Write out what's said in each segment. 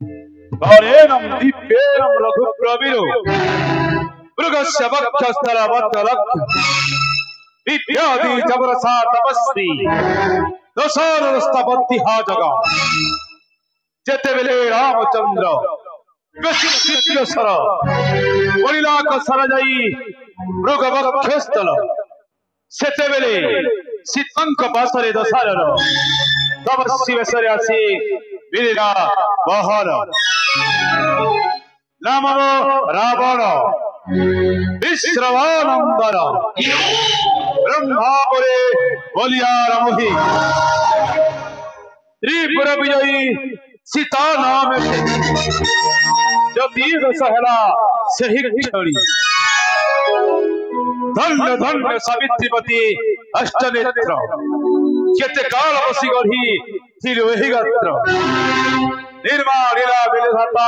गौरेणं दीप्येनं रघुप्रवीरो मृगस्य वक्षस्थलवत्तलक् विद्यादि जबरसा तपस्वी दशरथस्तपति हा जगा जेतेबेले रामचंद्र वलिलाक सरजाई मृग वक्षस्थल सेतेबेले सीतंक पाशरे दशरथ तपस्वी बेशरे आसी वीरा बहर नामर रावण विश्रवानंदन ब्रह्मापुरे बलियार मोहि त्रिपुर विजयी सीता नाम जदि दशहरा सही क्षणी धन्य धन्य सावित्रीपति अष्टनेत्र केते काल बसी गढ़ी थिर वही गात्र निर्माण लीला विधाता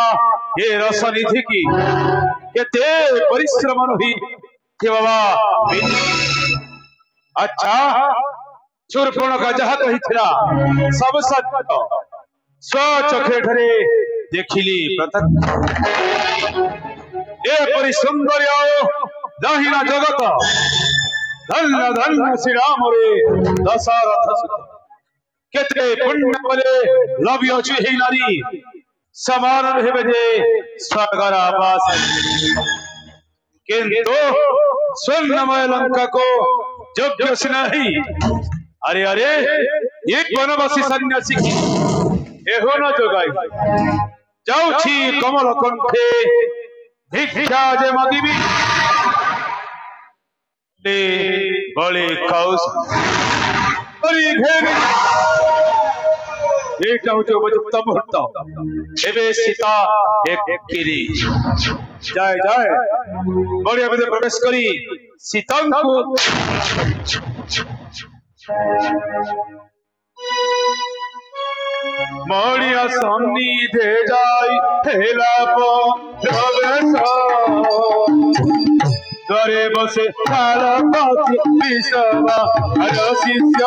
ये रस निधि की केते परिश्रम नहीं के बाबा अच्छा शूर्पण का जहा कही थिरा सब सत्य स्वचखे ठरे देखिली प्रत्यक्ष ए परि सुंदर्य दाहिना जगत धन्य धन्य श्री राम रे दशरथ सुत केते पुण्य बले लव्य अछि हे नारी समान हेबे जे स्वर्गर आवास किंतु स्वर्णमय लंका को योग्य से नहीं अरे अरे एक वनवासी सन्यासी की एहो न जोगाई जाउछि कमल कंठे भिक्षा जे मगिबी ले बळे कौस करी घेरी एटा होते उपयुक्त मुहूर्त एबे सीता एक किरी जाय जाय बड़िया में प्रवेश करी सीता को मणिया सन्निधे जाय हेला प्रवेश द्वारे बसे कालपति विषवा शिष्य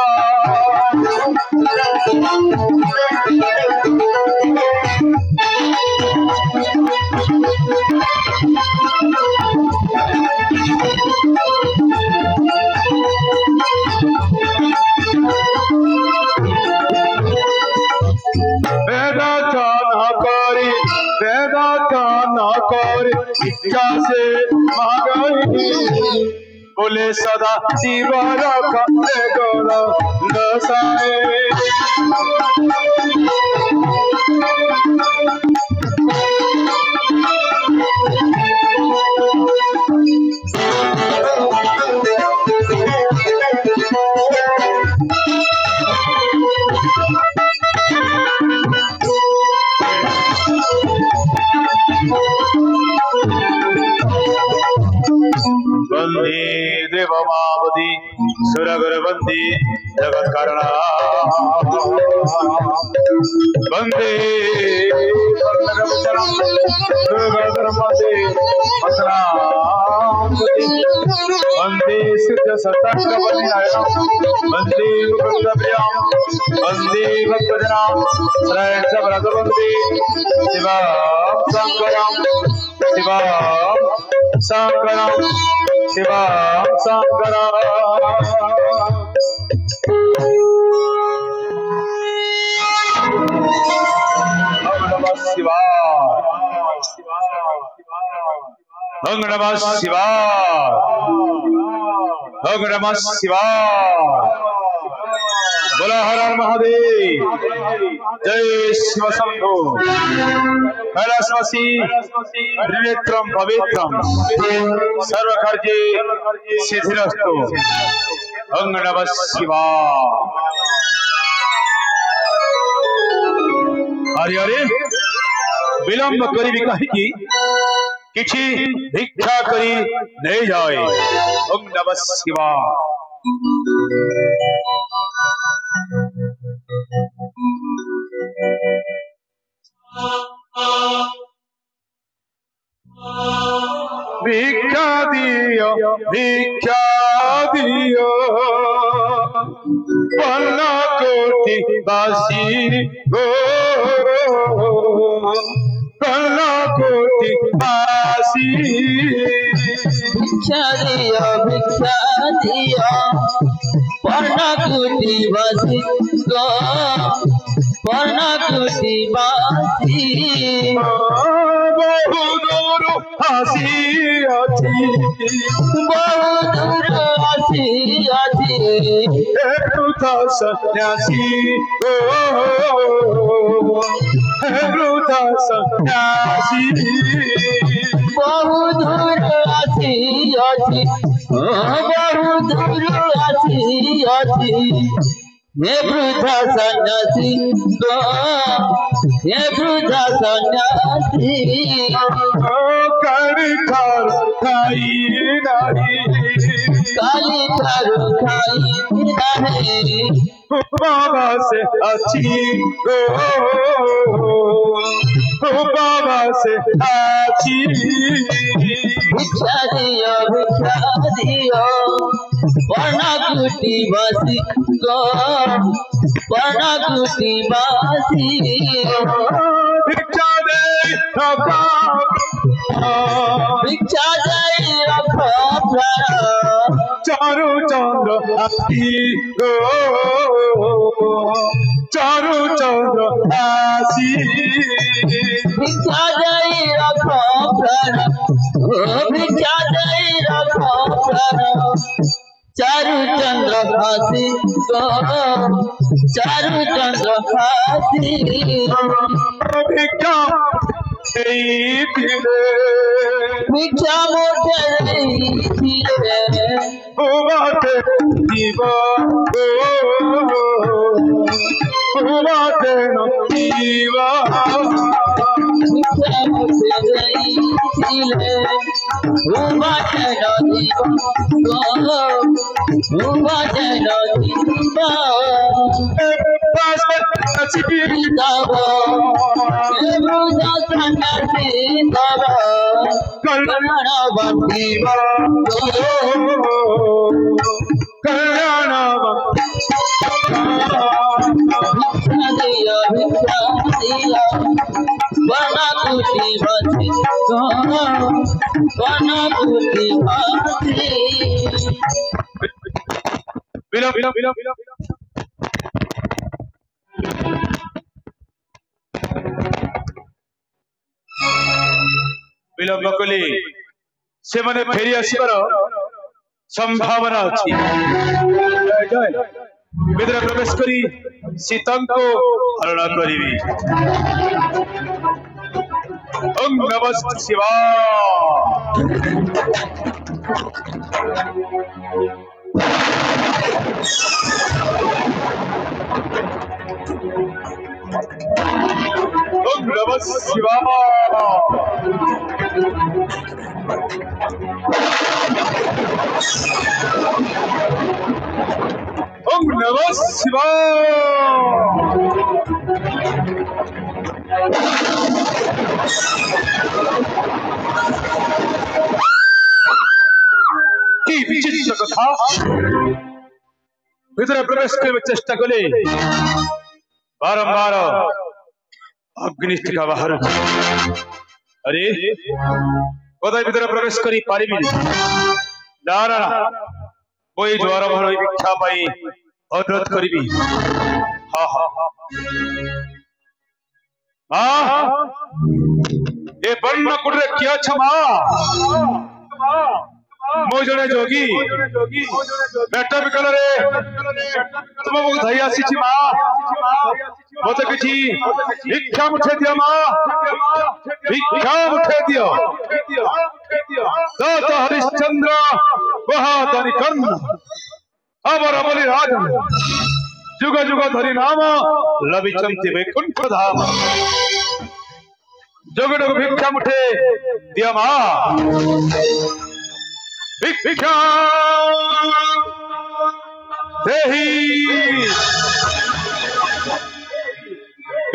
इच्छा से मांगई बोले सदा दीवार खंडे गोला नसाए वंदे देवमावधि सुरगर वंदे जगत कारणा वंदे वंदे सिद्ध सतंग वंदे वंदे भक्तजनाम श्रयण व्रत वंदे शिवाम शंकरम शिवाम शंकरम शिवाम शंकरम ओम नमः शिवाय ओम नमः शिवाय बोला हर हर महादेव जय शिव शंभो कैलासवासी त्रिनेत्रम पवित्रम सर्वकार्ये सिद्धिरस्तु ओम नमः शिवाय अरे अरे विलंब करी कहीं किछि भिक्षा करी नहीं जाए ओम नमः शिवाय भिक्षा दियो पन्ना कोटि बासी गो करुणा कोटि वासी भिक्षा दिया पर्णकुटी वासी गो पर्णकुटी वासी बहुदूर हसी अति बहुदूर हसी अति वृद्ध सन्यासी वृद्ध सन्यासी बहुदूर हसी अति बहुदूर हसी अति हे वृद्ध सन्यासी गो हे वृद्ध सन्यासी काली ठारू खाई नहीं बाबा से अच्छी बाबा से अच्छी भिक्षा दियो पर्णकुटी वासी गो पर्णकुटी वासी भिक्षा दे रखो चारू चंद्र आसी चारू चंद्र आसी भिक्षा रखो भिक्षा रखो चारू चंद्र हासी गो चारू चंद्र हासी भिक्षा भिक्षा मोटे बाटे दीवा बाटे दीवा भिक्षा मोटे विलंब कले से माने फेरी आसीबार संभावना अछि भितर प्रवेश करी सीता को हरण करिवि ओम नमः शिवाय ओम नमः शिवाय ओम नमः शिवाय की विचित्र कथा भीतर प्रवेश करने चेष्टा कले बारंबार अग्निष्ठिका बाहर अरे कदाई भीतर प्रवेश करी पारिबि ना ना कोई द्वार बाहर भिक्षा पाई अनुरोध करिबि हा हा हां ए बन्न कुटरे किया छमा मो जने जोगी बेटा बिकल रे तुम मो धई आसी छी मा मते किछि भिक्षा मुठे दियो मा भिक्षा मुठे दियो तो हरिश्चंद्र बहादुरी कर्ण अमर बलि राजन जुग जुग धरि नाम लभिचंति वैकुंठ धाम जुग जुग भिक्षा मुठे दियो मा भिक्षा देहि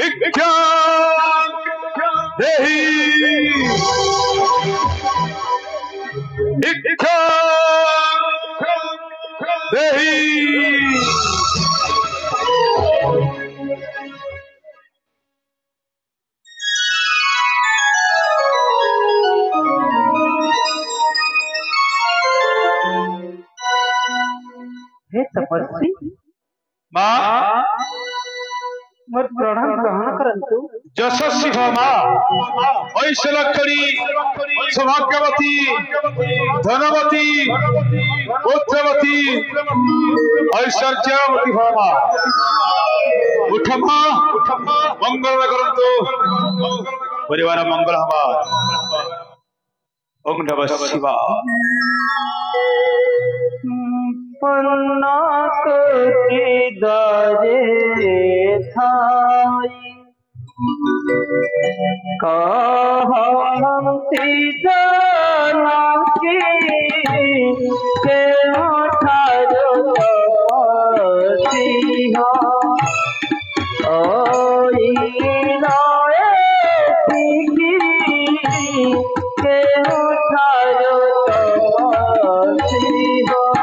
भिक्षा देहि भिक्षा देहि तपस्वी माँ मोर प्रणाम ग्रहण करंतु। यशस्वी हो माँ ऐश्वर्यकरी सौभाग्यवती धनवती पुत्रवती ऐश्वर्यवती हो माँ उठ माँ मंगल करंतु परिवार मंगल हवा ओम नमः शिवाय पन्नाक के दरे थाई कहती जना के ठारो सिंहा ओई लाए के ठारो सिंहा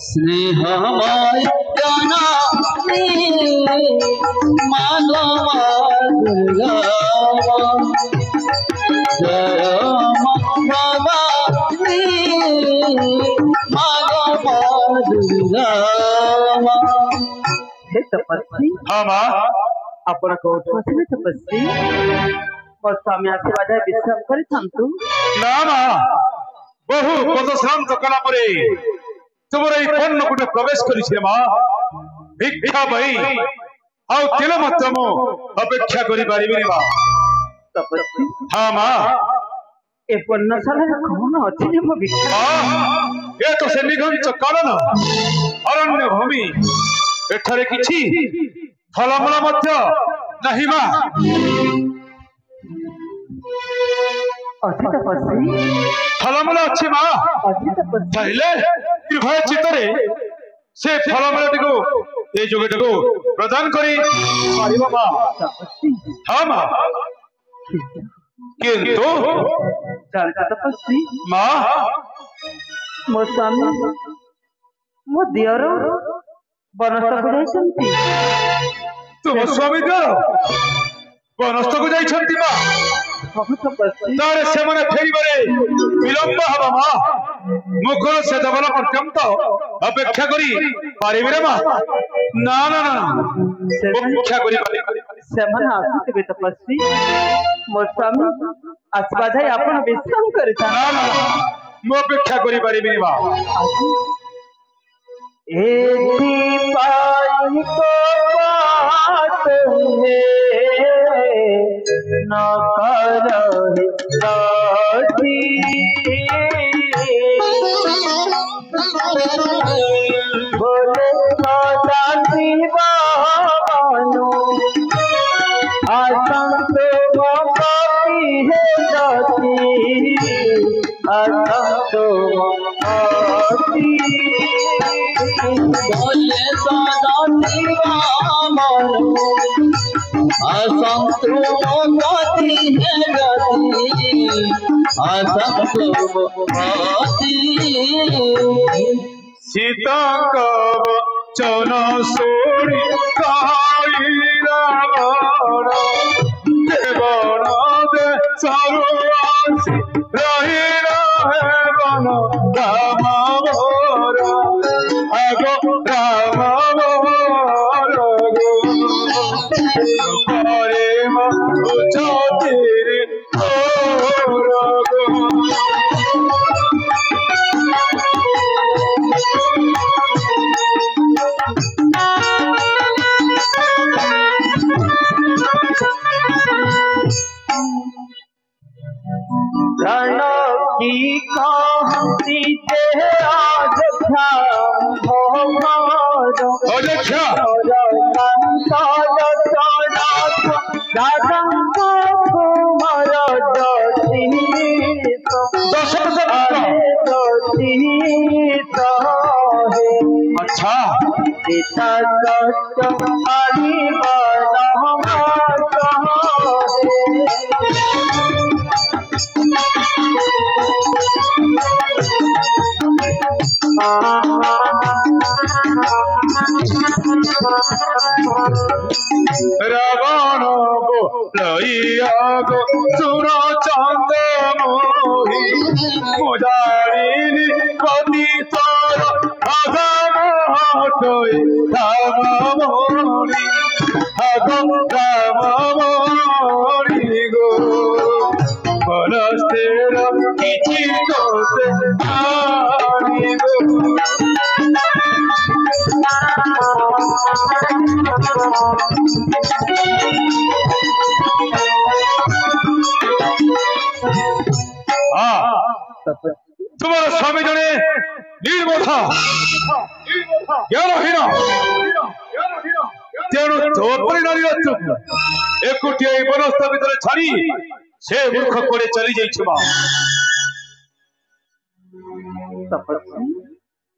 स्नेहमय जननी मागो दुर्गा जय भवानी मागो दुर्गा दुर्गा हे तपस्वी हाँ माँ आपण कोठो असले तपस्वी और स्वामी आशीर्वाद विश्राम करिथंतु ना माँ बहु पदश्रांत कला परे तुमर एई पन्न कुटे प्रवेश करिछि माँ भिक्षा भाई आउ तिल मत मु अपेक्षा करि पारिबिनि माँ तपस्वी हाँ माँ ए पर्णशाला कौन अछि जे मो भिक्षा माँ ये तो से निघंच कारण अरण्य भूमि एठारे किछि फलमूल मध्य नाही माँ अछि तपस्वी फलमूल अछि माँ अछि तपस्वी चाहिले निर्भय चित्तरे से फलमूल को ए जोगे को प्रदान करी पारिबो माँ तपस्वी हाँ माँ किंतु जान तपस्वी माँ मो स्वामी मो दियर बनस्थ को जाइछंती तुम स्वामी द्वार बनस्थ को जाइछंती माँ बहुत तपस्वी तारे से मने फेरिबारे विलंब हबा माँ मुखर से दबला पर्यंत अपेक्षा करी पारिबे रे माँ ना ना ना अपेक्षा करी सेमन आसिते तपस्वी मो स्वामी आशीर्वाद है आपण विश्राम करता ना ना मु अपेक्षा करी पारिबे माँ एती पाई को बात है न करहि साथी बोले सदा दीवानो आसंत मोती है जाती आसंत मोती बोले सदा दीवानो असंतो मोती है गति असंतो मोती सीता कब चन सोड़ी काई रावण देवन दे सर्वासी रही रहे बन राम मोर आगो राम मोर गो हरे मोर गो रण की कांति जे आज था भोमारो अध्यक्षा अच्छा पिता पानी वाला रावण बोलैया गो सुन चंद मोही मुजारिनी पति तोर अधम हटोई राम मोरी अगम राम मोरी गो मनस्तेर किछि तोते आनी गो तुम्हारा स्वामी जने निर्बोध ज्ञानहीन तेणु तोपरी नारी एकुटिया बनस्थ भितर छाड़ी से मूर्ख कोड़े चली जाइछबा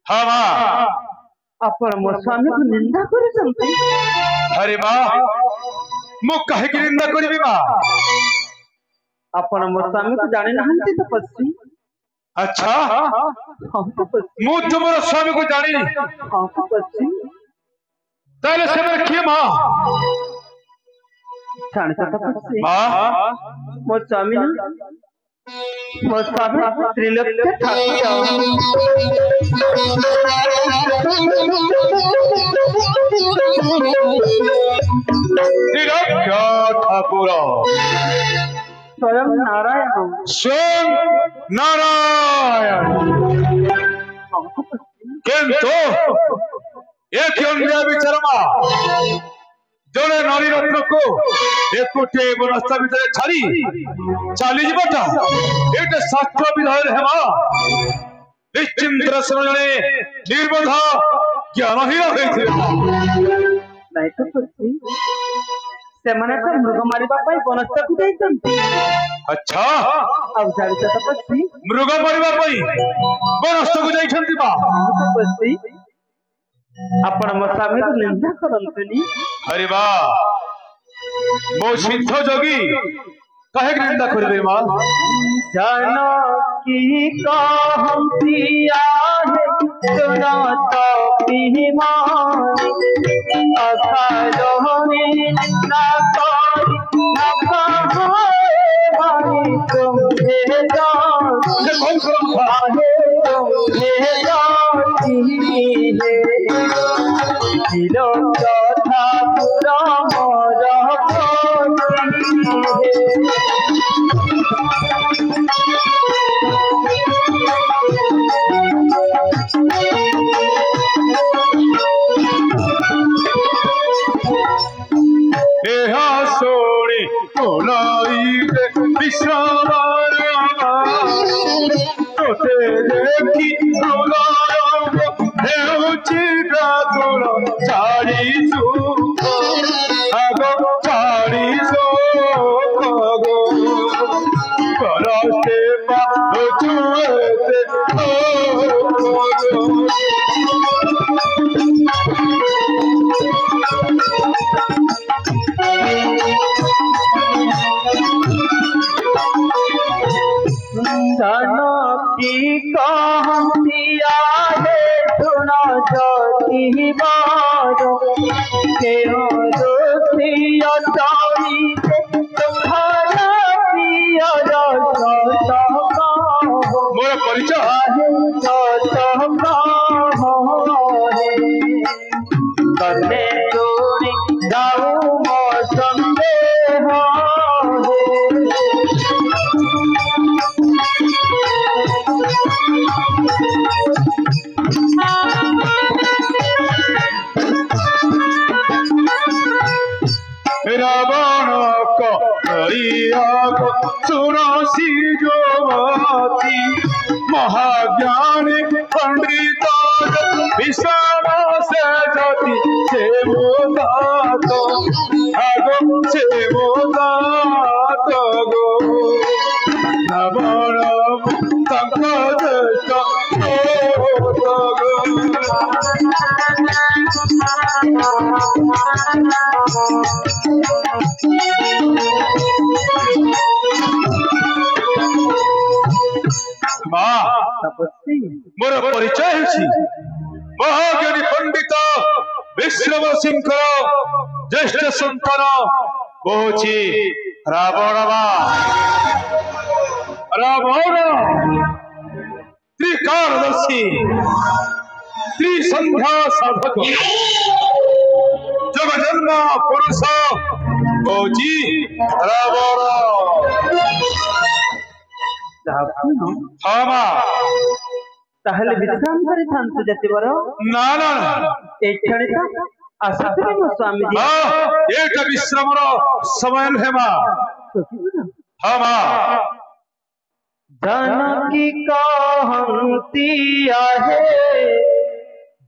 हाँ माँ अपन मो स्वामी को निंदा कर अरे माँ मु कहे की निंदा करी माँ अपन मो स्वामी को जाने नहंती तपस्वी अच्छा हाँ तपस्वी मु तुमर स्वामी को जानी हाँ तपस्वी ताले से मेरे किए माँ जानता तपस्वी माँ मो स्वामी ना ମୋ ସ୍ୱାମୀ ତ୍ରିଲୋକ୍ୟ ଠାକୁର ତ୍ରିଲୋକ୍ୟ ଠାକୁର ସ୍ୱୟଂ ନାରାୟଣ ସ୍ୱୟଂ ନାରାୟଣ କିନ୍ତୁ ଏ କେନ୍ଦ୍ରୀୟ ବିଚାରମା ଜଣେ ନାରୀ ରତ୍ନକୁ ଏକୁଟିଆ ବନସ୍ଥା ଭିତରେ ଛାଡ଼ି ଚାଲିଯିବାଟା ଏଇଟା ଶାସ୍ତ୍ର ବିଧାନରେ ହେବା ନିଶ୍ଚିନ୍ତ ଜଣେ ନିର୍ବୋଧ ଜ୍ଞାନହୀନ ହୋଇଥିଲେ। ନାଇଁ ତ ସେମାନେ ତ ମୃଗ ମାରିବା ପାଇଁ ବନସ୍ଥକୁ ଯାଇଛନ୍ତି। ଆଚ୍ଛା ଆଉ ଜାଣିଛ ତ ପଶି ମୃଗ ମାରିବା ପାଇଁ ବନସ୍ଥକୁ ଯାଇଛନ୍ତି ବା ପଶି ଆପଣ ମୋ ସ୍ୱାମୀକୁ ନିନ୍ଦା କରନ୍ତୁନି। अरे वाह मो सिद्ध जोगी कहे निंदा कर मা जानो की कहती आहे सुनो तो पीमान अखारोने ना कोई ना भाई तुम्हें जान तुम्हें जाती है दिलो कथा पूरा मोरा सोनी तोते देखी चारी चारी सो करते जानो की कहती आहे सुनो ज्योति बारो केहो दोषिया चावी तुम्हारा प्रिय मोर परिचय कन्ने चोरी जाऊ मो संदेह रावण सुनासी जोती महाज्ञानी पंडित विश्वास से ज्योति से मोदात आगो से मोदात गो रावण मोर परिचय महाज्ञानी पंडित विश्ववसिंकर ज्येष्ठ संतान कहुची रावण रावण त्रिकालदर्शी त्रिसंध्या साधक जगजन्म पुरुष कहुची रावण ताहले विश्राम करे थांतु जतिवर ना ना एक क्षणिक आसुतरे मो स्वामी जी एक विश्रामर समय हेमा हामा जानकी कहती आहे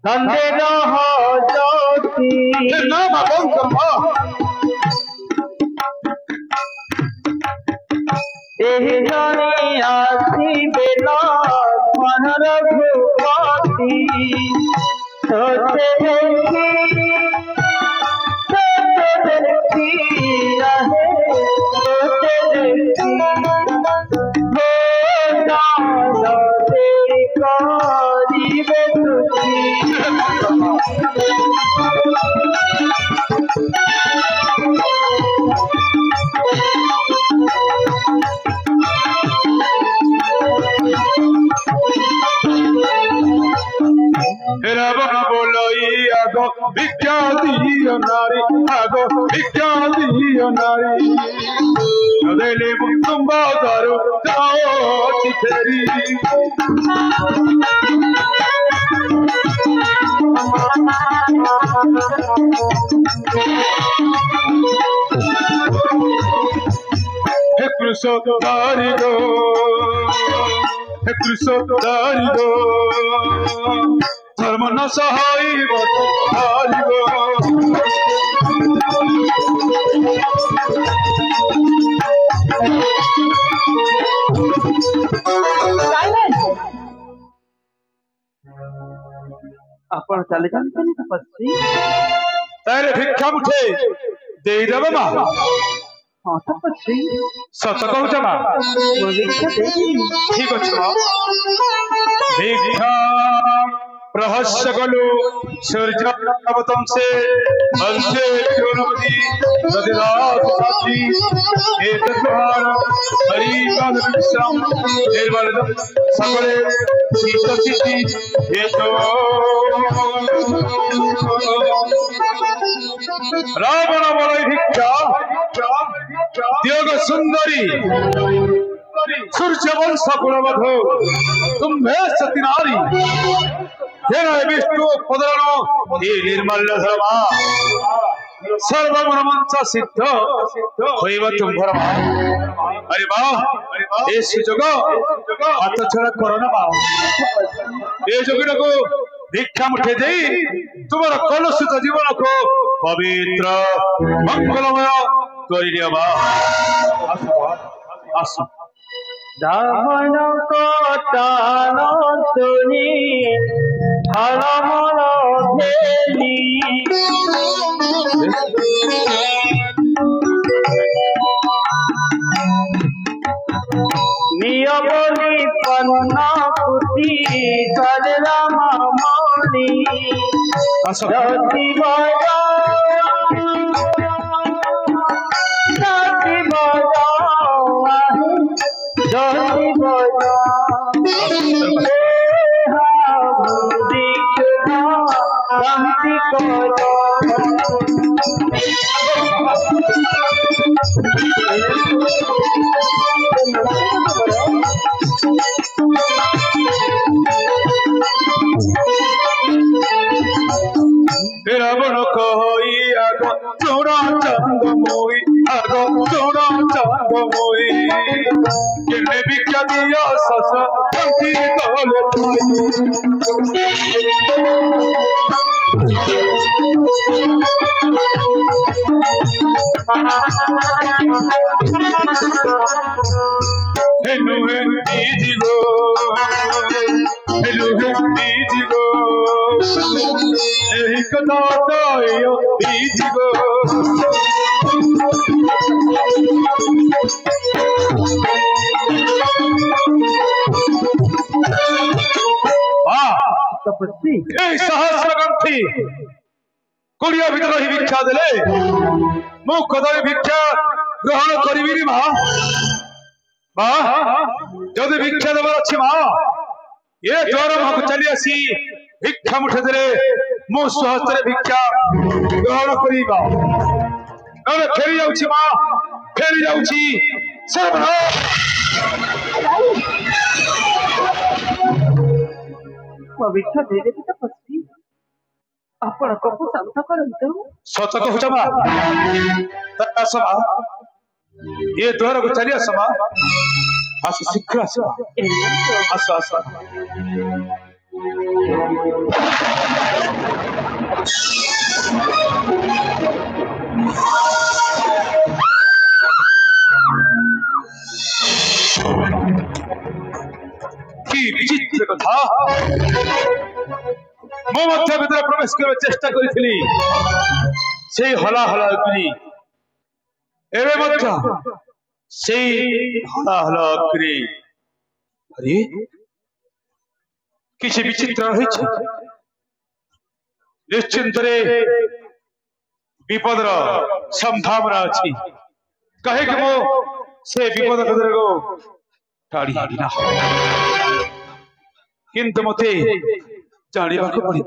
धंधे न हो ज्योति ना भगवान ब्रह्मा एहि जानी आसी बेला मन रघुपति सोचे देखी रहे सोचे देखी हो जानो तेरी कारी बेसुखी भिक्षा दियो नारी आगो भिक्षा दियो नारी नदेले तुम बाजारो जाओ चिखेरी हे कृष्ण दारी गो हे कृष्ण दारी गो धर्म न सहाय दारी गो ଆପଣ ଚାଲି ଯାଆନ୍ତନି ତପସ୍ୱୀ। तारे भिक्षा मुठे दे देव माँ ହଁ ତପସ୍ୱୀ सत कहूच माँ ମୁଁ ଭିକ୍ଷା ଦେବି। ठीक अच्छे माँ भिक्षा प्रहस्य गलु सूर्यावतम से अंशे चोरमती प्रतिदास साक्षी एक द्वार हरिपाद विश्राम निर्मल सकले शीत चिति हेतो रावण बड़े भिक्षा दियोग सुंदरी सूर्य वंश कुलवधु तुम्हें सती नारी विष्णु पदरण ये निर्मल धर्मा सर्वमनमंच सिद्ध होइब तुम्भर अरे वाह ए सुजोग हाथ छड़ा करो ना बा ए जोगिन को भिक्षा मुठे दे तुमर कलुषित जीवन को पवित्र मंगलमय करिदिया बा आसो दामन कटान तुनी फलमल भेली नियमली पन्ना पुती करला मामनी आसो रति बजा रति बजा रति बजा शांति करो रावण कही आग चोरा चांद मोई आग चोरा चांद मोई किन्ने भिक्षा दिया सस पंथी तले हेलो हे दीदी गो हेलो हे दीदी गो यही कथा तायो दीदी गो तपस्वी ए सहस्र ग्रंथि कुड़िया भीतर ही भिक्षा देले मु कदे भिक्षा ग्रहण करिबिनी मां मां जदि भिक्षा देवर अछि मां ये द्वार मां चली आसी भिक्षा मुठे देले मु सहस्र भिक्षा ग्रहण करिबा अरे फेरी जाउछि मां फेरी जाउछि सर्वना भिक्षा दे देवी तपस्वी आपण को शांत करंतु सच कहूच मां समा ये द्वार को चली समा आस शीघ्र आस आस आस की विचित्र कथा मो मध्य भीतर प्रवेश करने चेष्टा करी से हला हला अग्नि एवं मध्य से हला हला अग्नि अरे किसी विचित्र रही निश्चिंत विपदर संभावना अच्छी कहे कि मो से विपद को टाड़ी ना किंतु मते जानिबा को पड़ी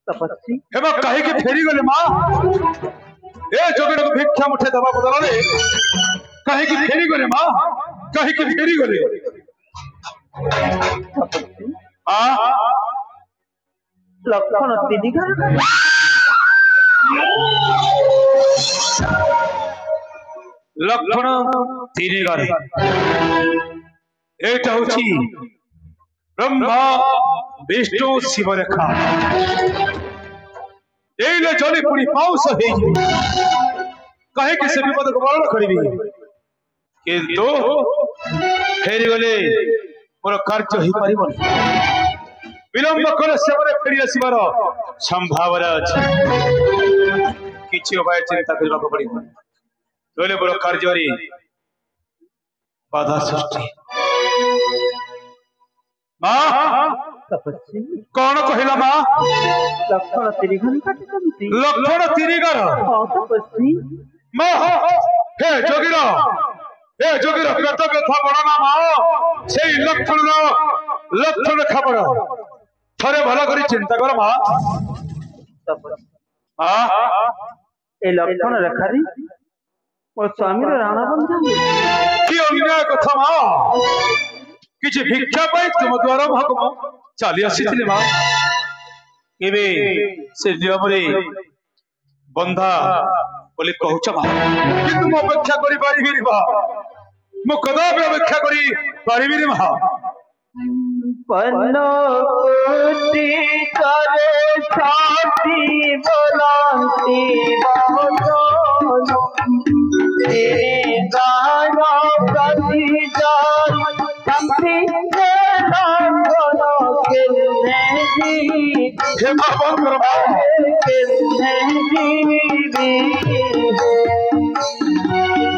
तपस्वी हेमा कहे कि फेरी गले माँ ए जोगिन को भिक्षा मुठे दबा बदला रे कहे कि फेरी गले माँ कहे कि फेरी गले तपस्वी लक्षण तीन घर लक्षण तीन घर एटा होची ब्रह्मा विष्णु शिव रेखा एले जले पुरी पाउस हे कहे कि से विपद को बरण करिबी किंतु फेरी गले मोर कार्य ही परिबन विलंब करे सेवरे फेरी आसीबार संभावना अछि किछि उपाय चिंता करबा को पड़िबो तोले मोर कार्य रे बाधा सृष्टि मां तपस्वी कौन कहला मां लक्षण तीन घर काटती लक्षण तीन घर तपस्वी मां हे जोगिरा पेट व्यथा बड़ा ना मां से लक्षण खबर थरे भला करी चिंता कर मां हां ए लक्षण रेखा रे मोर स्वामी राणा बंधन की अन्याय कथा मां किछि भिक्षा पाई तुम द्वारा भगम चली आसीथिले मां केबे से नियमरे बंधा बोले कहूच मां किंतु मो अपेक्षा करि पारिबि रे मां मो कदापि अपेक्षा करि पारिबि रे मां पनोती करे साथी बोलांती बाहों तेरे गाना प्रति जान संपी लांगों के नहीं हे भगवान करमा के नहीं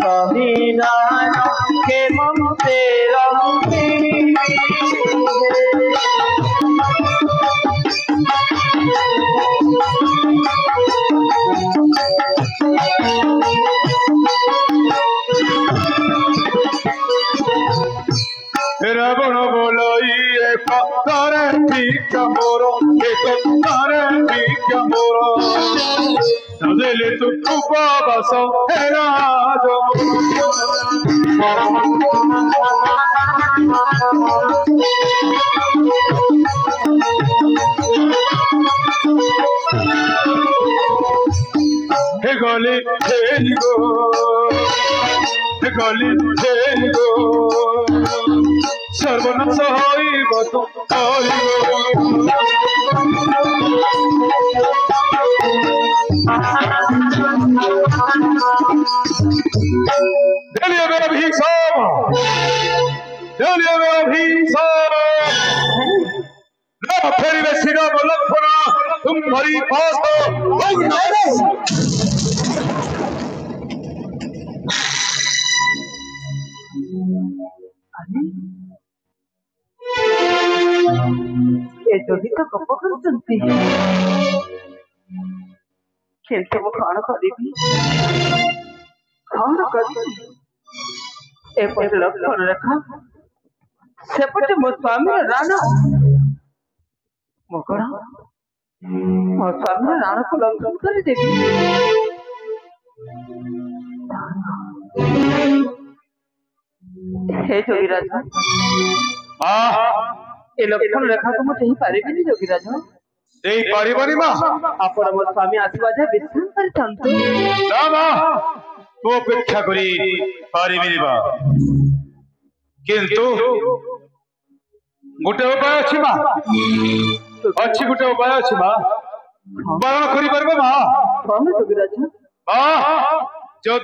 कभी नाना के मम तेरा रावण बोलाई एक तारे भिक्षा मोरो एक तारे भिक्षा मोरो सदेले तू उपवास हे राज हे गली फेरी गो हे गली फेरी गो सर्वनाश होइब तो देलिए मेरा भीषम न फेरी में श्रीराम लक्ष्मण तुम भरी पास ये जो भी तो कब कर सकती है खेलते वो खाना खा दी खाना कर एक पट लक्षण रखा सेपट मुस्वामी राणा मकड़ा मुस्वामी राणा को लक्षण कर देगी हे जोगीराज ए लक्षण रेखा को मुझे ही पारिबेनी जोगीराज देई पारिबनी मां आपण मोर स्वामी आशीर्वाद विश्राम करथंतु ना मां तो अपेक्षा करी पारिबनी बा किंतु गोटे उपाय अछि मां गोटे उपाय अछि मां बारण करि परबे मां स्वामी जोगीराज मां जो